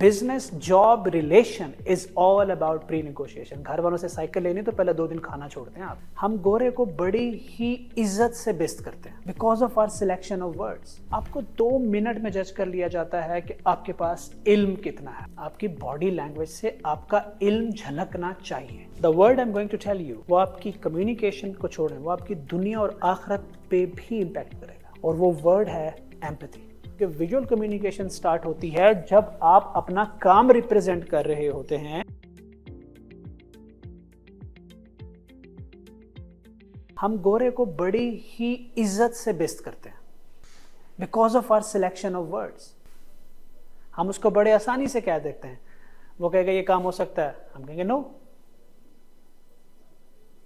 Business job relation is all about pre negotiation. घर वालों से साइकिल लेनी तो पहले 2 दिन खाना छोड़ते हैं आप। हम गोरे को बड़ी ही इज्जत से बेइज्जत करते हैं because of our selection of words. आपको 2 मिनट में जज कर लिया जाता है कि आपके पास इल्म कितना है। आपकी बॉडी लैंग्वेज से आपका इल्म झलकना चाहिए। The word I am going to tell you, वो आपकी कम्युनिकेशन को छोड़ें, वो आपकी दुनिया और आखिरत पे भी इम्पैक्ट करेगा, और वो वर्ड है एम्पैथी। कि विजुअल कम्युनिकेशन स्टार्ट होती है जब आप अपना काम रिप्रेजेंट कर रहे होते हैं। हम गोरे को बड़ी ही इज्जत से बेइज्जत करते हैं because of our selection of words. हम उसको बड़े आसानी से कह देते हैं। वो कहेगा ये काम हो सकता है, हम कहेंगे नो,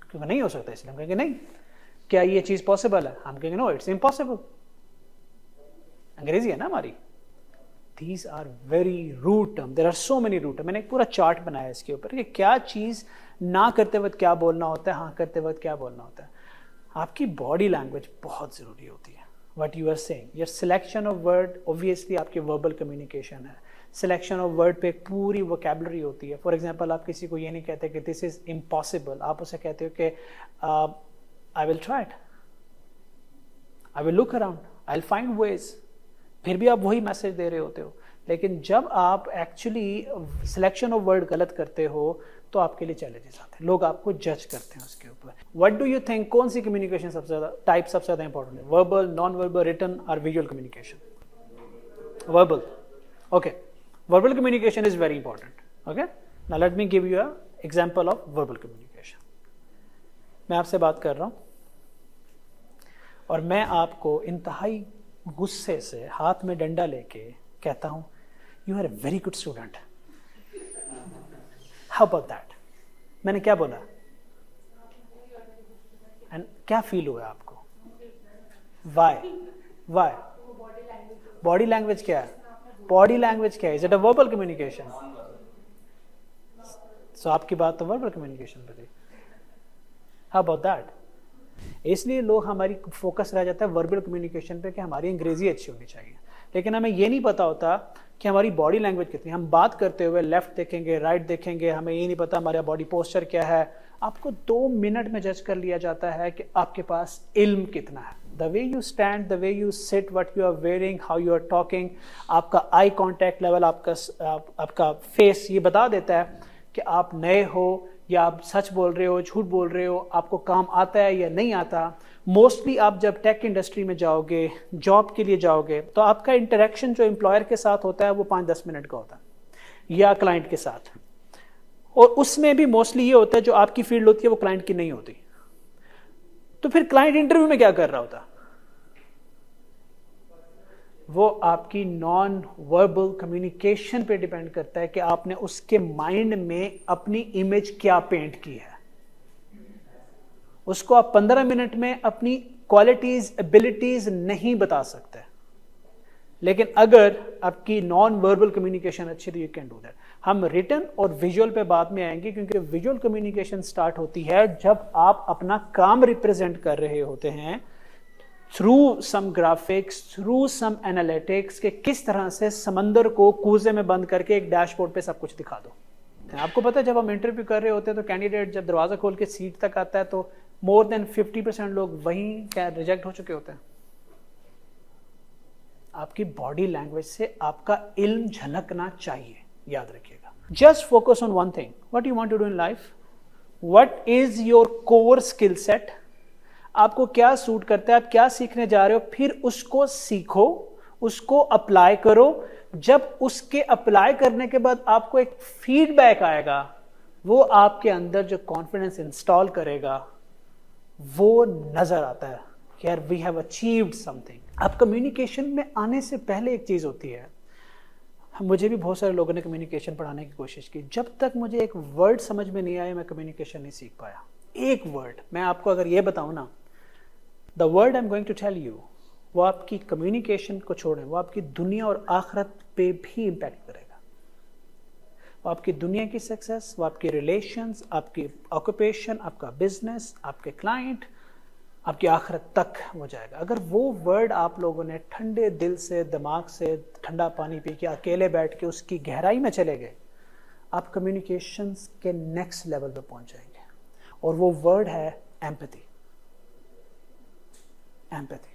क्योंकि नहीं हो सकता इसलिए हम कहेंगे नहीं। क्या ये चीज पॉसिबल है, हम कहेंगे नो, इट्स इम्पॉसिबल। अंग्रेजी है ना हमारी। These are very rude terms. There are so many rude terms. मैंने एक पूरा चार्ट बनाया है इसके ऊपर कि क्या चीज ना करते वक्त क्या बोलना होता है, हाँ करते वक्त क्या बोलना होता है। आपकी बॉडी लैंग्वेज बहुत जरूरी होती है। What you are saying, your selection of word, obviously आपकी verbal communication है। Selection of word पे एक पूरी vocabulary होती है। For example, आप किसी को ये नहीं कहते कि this is impossible, आप उसे कहते हो कि I will try it, I will look around, I'll find ways। फिर भी आप वही मैसेज दे रहे होते हो। लेकिन जब आप एक्चुअली सिलेक्शन ऑफ वर्ड गलत करते हो तो आपके लिए चैलेंजेस आते हैं, लोग आपको जज करते हैं उसके ऊपर। व्हाट डू यू थिंक, कौन सी कम्युनिकेशन सबसे ज्यादा टाइप सबसे ज्यादा इंपॉर्टेंट है? वर्बल, नॉन वर्बल, रिटन और visual communication? Verbal. Okay, verbal communication is very important. Okay, now let me give you a example of verbal communication. मैं आपसे बात कर रहा हूं और मैं आपको इंतहाई गुस्से से हाथ में डंडा लेके कहता हूं you are a very good student. How about that? मैंने क्या बोला एंड क्या फील हुआ आपको? वाई? बॉडी लैंग्वेज क्या है? बॉडी लैंग्वेज क्या है? Is it a verbal communication? So आपकी बात तो वर्बल कम्युनिकेशन पे थी। How about that? इसलिए लोग हमारी फोकस रह जाता है वर्बल कम्युनिकेशन पे कि हमारी अंग्रेजी अच्छी होनी चाहिए, लेकिन हमें ये नहीं पता होता कि हमारी बॉडी लैंग्वेज कितनी। हम बात करते हुए लेफ्ट देखेंगे, राइट देखेंगे, हमें ये नहीं पता हमारा बॉडी पोस्चर क्या है। आपको 2 मिनट में जज कर लिया जाता है कि आपके पास इल्म कितना है। The way you stand, the way you sit, what you are wearing, how you are talking, आपका आई कॉन्टैक्ट लेवल, आपका फेस ये बता देता है कि आप नए हो या आप सच बोल रहे हो, झूठ बोल रहे हो, आपको काम आता है या नहीं आता। मोस्टली आप जब टेक इंडस्ट्री में जाओगे, जॉब के लिए जाओगे, तो आपका इंटरेक्शन जो एम्प्लॉयर के साथ होता है वो 5-10 मिनट का होता है या क्लाइंट के साथ, और उसमें भी मोस्टली ये होता है जो आपकी फील्ड होती है वो क्लाइंट की नहीं होती। तो फिर क्लाइंट इंटरव्यू में क्या कर रहा होता? वो आपकी नॉन वर्बल कम्युनिकेशन पे डिपेंड करता है कि आपने उसके माइंड में अपनी इमेज क्या पेंट की है। उसको आप 15 मिनट में अपनी क्वालिटीज, एबिलिटीज नहीं बता सकते, लेकिन अगर आपकी नॉन वर्बल कम्युनिकेशन अच्छी तो यू कैन डू दैट। हम रिटन और विजुअल पे बाद में आएंगे, क्योंकि विजुअल कम्युनिकेशन स्टार्ट होती है जब आप अपना काम रिप्रेजेंट कर रहे होते हैं through some graphics, through some analytics, के किस तरह से समंदर को कूजे में बंद करके एक डैशबोर्ड पे सब कुछ दिखा दो। आपको पता है जब हम इंटरव्यू कर रहे होते हैं तो कैंडिडेट जब दरवाजा खोल के सीट तक आता है तो मोर देन 50% लोग वहीं क्या रिजेक्ट हो चुके होते हैं। आपकी बॉडी लैंग्वेज से आपका इल्म झलकना चाहिए, याद रखिएगा। Just focus on one thing, what you want to do in life, what is your core skill set, आपको क्या सूट करता है, आप क्या सीखने जा रहे हो, फिर उसको सीखो, उसको अप्लाई करो। जब उसके अप्लाई करने के बाद आपको एक फीडबैक आएगा, वो आपके अंदर जो कॉन्फिडेंस इंस्टॉल करेगा वो नजर आता है कि यार वी हैव अचीव्ड समथिंग। अब कम्युनिकेशन में आने से पहले एक चीज होती है, मुझे भी बहुत सारे लोगों ने कम्युनिकेशन पढ़ाने की कोशिश की, जब तक मुझे एक वर्ड समझ में नहीं आया मैं कम्युनिकेशन नहीं सीख पाया। एक वर्ड मैं आपको अगर ये बताऊं ना, the word I am going to tell you, वो आपकी कम्युनिकेशन को छोड़ें, वो आपकी दुनिया और आखिरत पे भी इम्पैक्ट करेगा। वो आपकी दुनिया की सक्सेस, वो आपके रिलेशंस, आपकी ऑक्यूपेशन, आपका बिजनेस, आपके क्लाइंट, आपकी आखिरत तक हो जाएगा। अगर वो वर्ड आप लोगों ने ठंडे दिल से, दिमाग से, ठंडा पानी पी के, अकेले बैठ के उसकी गहराई में चले गए, आप कम्युनिकेशंस के नेक्स्ट लेवल पे पहुंच जाएंगे। और वो वर्ड है एम्पैथी। एम्पैथी।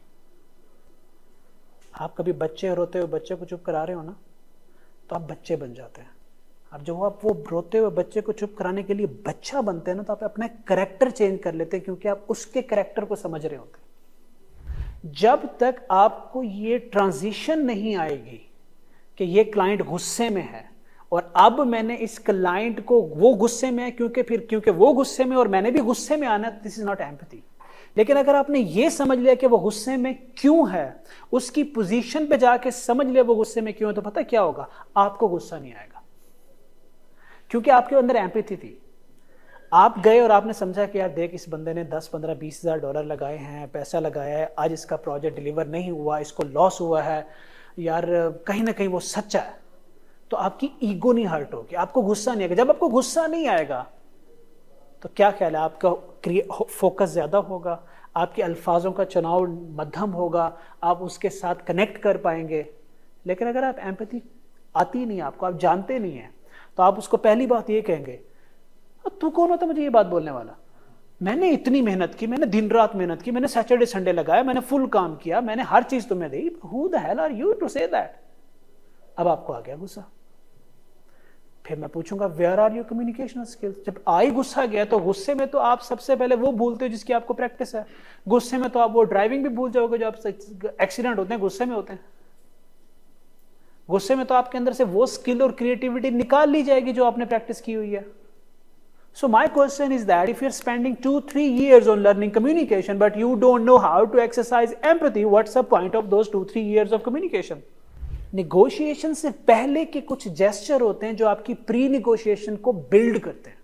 आप कभी बच्चे रोते हुए बच्चे को चुप करा रहे हो ना, तो आप बच्चे बन जाते हैं। अब जब आप वो रोते हुए बच्चे को चुप कराने के लिए बच्चा बनते हैं ना, तो आप अपना कैरेक्टर चेंज कर लेते हैं, क्योंकि आप उसके कैरेक्टर को समझ रहे होते हैं। जब तक आपको ये ट्रांजिशन नहीं आएगी कि ये क्लाइंट गुस्से में है और अब मैंने इस क्लाइंट को, वो गुस्से में है क्योंकि वो गुस्से में और मैंने भी गुस्से में आना, दिस इज नॉट एम्पैथी। लेकिन अगर आपने ये समझ लिया कि वो गुस्से में क्यों है, उसकी पोजीशन पे जाके समझ लिया वो गुस्से में क्यों है, तो पता क्या होगा, आपको गुस्सा नहीं आएगा, क्योंकि आपके अंदर एम्पैथी थी। आप गए और आपने समझा कि यार देख, इस बंदे ने 10, 15, 20 हज़ार डॉलर लगाए हैं, पैसा लगाया है, आज इसका प्रोजेक्ट डिलीवर नहीं हुआ, इसको लॉस हुआ है, यार कहीं ना कहीं वो सच्चा है। तो आपकी ईगो नहीं हर्ट होगी, आपको गुस्सा नहीं आएगा। जब आपको गुस्सा नहीं आएगा तो क्या ख्याल है, आपका फोकस ज्यादा होगा, आपके अल्फाजों का चुनाव मध्यम होगा, आप उसके साथ कनेक्ट कर पाएंगे। लेकिन अगर आप एम्पैथी आती नहीं आपको, आप जानते नहीं हैं, तो आप उसको पहली बात ये कहेंगे, तू कौन होता मुझे ये बात बोलने वाला, मैंने इतनी मेहनत की, मैंने दिन रात मेहनत की, मैंने सैटरडे संडे लगाया, मैंने फुल काम किया, मैंने हर चीज तुम्हें दी, who the hell are you to say that. अब आपको आ गया गुस्सा। फिर मैं पूछूंगा where are your communication skills. जब आई गुस्सा गया, तो गुस्से में तो आप सबसे पहले वो भूलते हो जिसकी आपको प्रैक्टिस है। गुस्से में तो आप वो ड्राइविंग भी भूल जाओगे जो आप एक्सीडेंट होते हैं गुस्से में होते हैं। गुस्से में तो आपके अंदर से वो स्किल और क्रिएटिविटी निकाल ली जाएगी जो आपने प्रैक्टिस की हुई है। So my question is that if you're spending 2-3 years on learning communication but you don't know how to exercise empathy, what's the point of those 2-3 years of communication? Negotiation से पहले के कुछ जेस्चर होते हैं जो आपकी प्री निगोशिएशन को build करते हैं।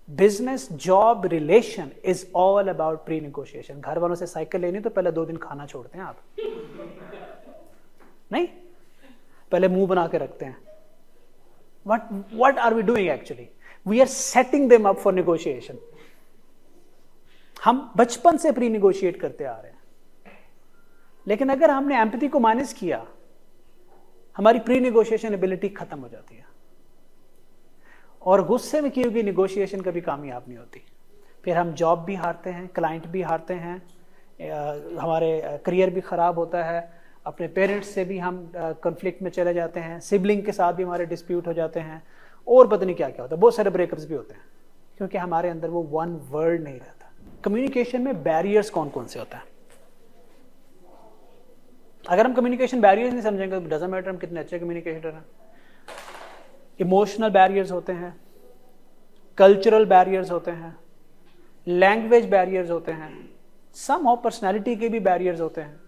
Business, job, relation is all about pre negotiation. घर वालों से साइकिल लेनी तो पहले 2 दिन खाना छोड़ते हैं आप, नहीं, पहले मुंह बना के रखते हैं। What are we doing actually? We are setting them up for negotiation. हम बचपन से प्री निगोशिएट करते आ रहे हैं। लेकिन अगर हमने एम्पैथी को माइनस किया, हमारी प्री निगोशिएशन एबिलिटी खत्म हो जाती है। और गुस्से में की हुई निगोशिएशन कभी कामयाब नहीं होती। फिर हम जॉब भी हारते हैं, क्लाइंट भी हारते हैं, हमारे करियर भी खराब होता है, अपने पेरेंट्स से भी हम कॉन्फ्लिक्ट में चले जाते हैं, सिबलिंग के साथ भी हमारे डिस्प्यूट हो जाते हैं, और पता नहीं क्या क्या होता है। बहुत सारे ब्रेकअप्स भी होते हैं क्योंकि हमारे अंदर वो वन वर्ड नहीं रहता। कम्युनिकेशन में बैरियर्स कौन कौन से होता है? अगर हम कम्युनिकेशन बैरियर्स नहीं समझेंगे तो डजंट मैटर हम कितने अच्छे कम्युनिकेटर हैं। इमोशनल बैरियर्स होते हैं, कल्चरल बैरियर्स होते हैं, लैंग्वेज बैरियर्स होते हैं, सम ऑफ पर्सनैलिटी के भी बैरियर्स होते हैं।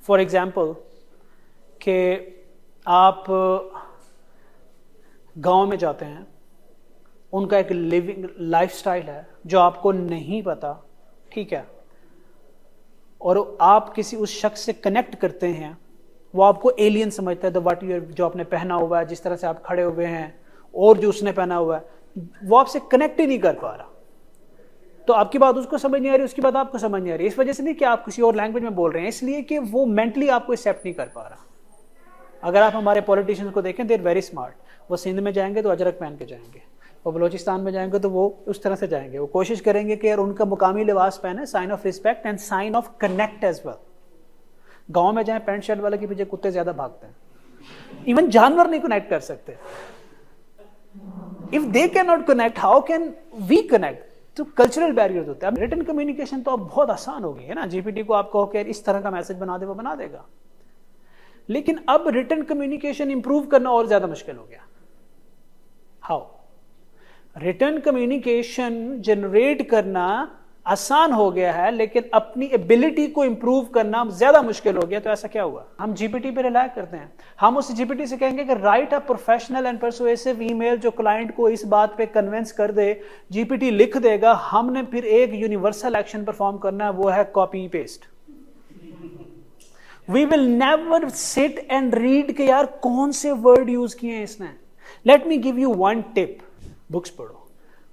फॉर एग्जाम्पल कि आप गांव में जाते हैं, उनका एक लिविंग लाइफस्टाइल है जो आपको नहीं पता, ठीक है, और आप किसी उस शख्स से कनेक्ट करते हैं, वो आपको एलियन समझता है। द व्हाट यू, जो आपने पहना हुआ है, जिस तरह से आप खड़े हुए हैं, और जो उसने पहना हुआ है, वो आपसे कनेक्ट ही नहीं कर पा रहा। तो आपकी बात उसको समझ नहीं आ रही, उसकी बात आपको समझ नहीं आ रही। इस वजह से नहीं कि आप किसी और लैंग्वेज में बोल रहे हैं, इसलिए कि वो मेंटली आपको एक्सेप्ट नहीं कर पा रहा। अगर आप हमारे पॉलिटिशियंस को देखें, दे आर वेरी स्मार्ट। वो सिंध में जाएंगे तो अजरक पहन के जाएंगे, वो बलोचिस्तान में जाएंगे तो वो उस तरह से जाएंगे। वो कोशिश करेंगे कि यार उनका मुकामी लिबास पहने, sign of respect and sign of connect as well. गांव में जाए, पैंट शर्ट वाले के पीछे कुत्ते ज्यादा भागते हैं। इवन जानवर नहीं कनेक्ट कर सकते। If they can not connect, how can we connect? तो कल्चरल बैरियर्स होते हैं। अब रिटन कम्युनिकेशन तो अब बहुत आसान हो गई है ना। जीपीटी को आप कहो कि इस तरह का मैसेज बना दे, वो बना देगा। लेकिन अब रिटन कम्युनिकेशन इंप्रूव करना और ज्यादा मुश्किल हो गया। हाउ? रिटन कम्युनिकेशन जनरेट करना आसान हो गया है, लेकिन अपनी एबिलिटी को इंप्रूव करना ज्यादा मुश्किल हो गया। तो ऐसा क्या हुआ? हम जीपीटी पे रिलाय करते हैं। हम उस जीपीटी से कहेंगे कि right a professional and persuasive email जो क्लाइंट को इस बात पे कन्विंस कर दे। जीपीटी लिख देगा। हमने फिर एक यूनिवर्सल एक्शन परफॉर्म करना है, वो है copy paste. We will never sit and read के यार कौन से वर्ड यूज किए हैं इसने। Let me give you one tip. Books पढ़ो,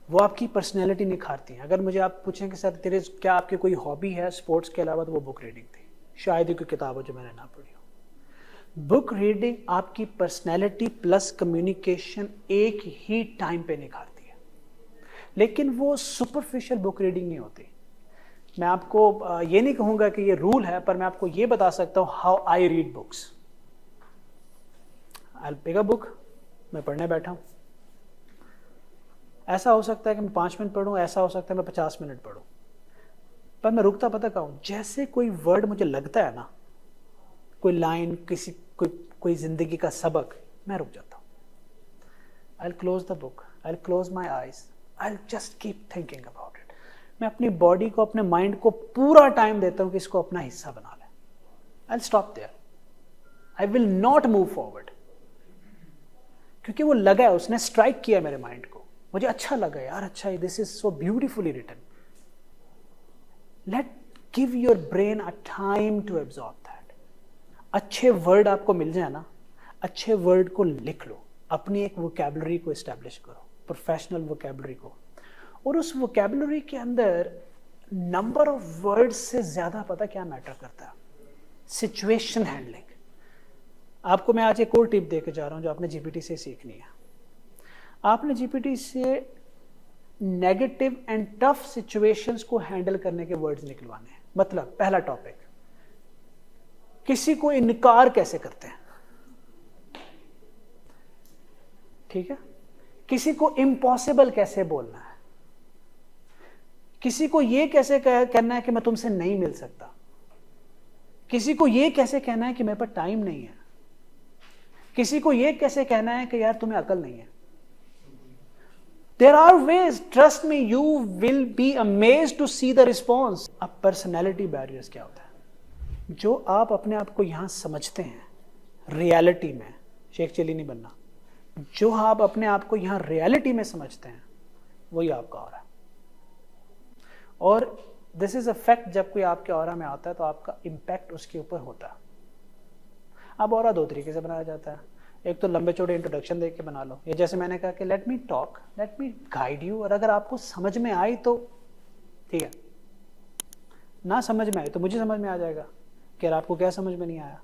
वो आपकी पर्सनैलिटी निखारती हैं। अगर मुझे आप पूछें कि सर तेरे क्या आपकी कोई हॉबी है स्पोर्ट्स के अलावा, तो वो बुक रीडिंग थी। शायद ही कोई किताब हो जो मैंने ना पढ़ी हो। बुक रीडिंग आपकी पर्सनैलिटी प्लस कम्युनिकेशन एक ही टाइम पे निखारती है, लेकिन वो सुपरफिशियल बुक रीडिंग नहीं होती। मैं आपको ये नहीं कहूँगा कि ये रूल है, पर मैं आपको ये बता सकता हूँ how I read books. I will pick a book, मैं पढ़ने बैठा हूँ। ऐसा हो सकता है कि मैं 5 मिनट पढ़ूँ, ऐसा हो सकता है मैं 50 मिनट पढ़ूँ, पर मैं रुकता पता कहाँ हूँ, जैसे कोई वर्ड मुझे लगता है ना, कोई लाइन, कोई जिंदगी का सबक, मैं रुक जाता हूँ। I will close the book, I will close my eyes, I will just keep thinking about it. मैं अपनी बॉडी को, अपने माइंड को पूरा टाइम देता हूँ कि इसको अपना हिस्सा बना ले। I will stop there, I will not move forward, क्योंकि वो लगा है, उसने स्ट्राइक किया मेरे माइंड को, मुझे अच्छा लगा यार, अच्छा this is so beautifully written. Let give your brain a time to absorb that. अच्छे वर्ड आपको मिल जाए ना, अच्छे वर्ड को लिख लो, अपनी एक वोकैबुलरी को एस्टैब्लिश करो, प्रोफेशनल वोकैबुलरी को, और उस वोकैबुलरी के अंदर नंबर ऑफ वर्ड्स से ज्यादा पता क्या मैटर करता है, सिचुएशन हैंडलिंग। आपको मैं आज एक और टिप देके जा रहा हूं जो आपने जीपीटी से सीखनी है। आपने जीपीटी से नेगेटिव एंड टफ सिचुएशंस को हैंडल करने के वर्ड्स निकलवाने हैं। मतलब पहला टॉपिक, किसी को इनकार कैसे करते हैं, ठीक है। किसी को इम्पॉसिबल कैसे बोलना है, किसी को यह कैसे कहना है कि मैं तुमसे नहीं मिल सकता, किसी को यह कैसे कहना है कि मेरे पास टाइम नहीं है, किसी को यह कैसे कहना है कि यार तुम्हें अकल नहीं है। There are ways, trust me, you will be amazed to see the response. अब पर्सनैलिटी बैरियर्स क्या होता है? जो आप अपने आप को यहां समझते हैं रियलिटी में, शेख चिली नहीं बनना, जो आप अपने आप को यहां रियलिटी में समझते हैं वही आपका ऑरा है। और दिस इज अ फैक्ट, जब कोई आपके ऑरा में आता है तो आपका इंपैक्ट उसके ऊपर होता है। अब ऑरा दो तरीके से बनाया जाता है, एक तो लंबे चौड़े इंट्रोडक्शन देख के बना लो, ये जैसे मैंने कहा कि let me talk, let me guide you, और अगर आपको समझ में आई तो ठीक है, ना समझ में आई तो मुझे समझ में आ जाएगा कि यार आपको क्या समझ में नहीं आया।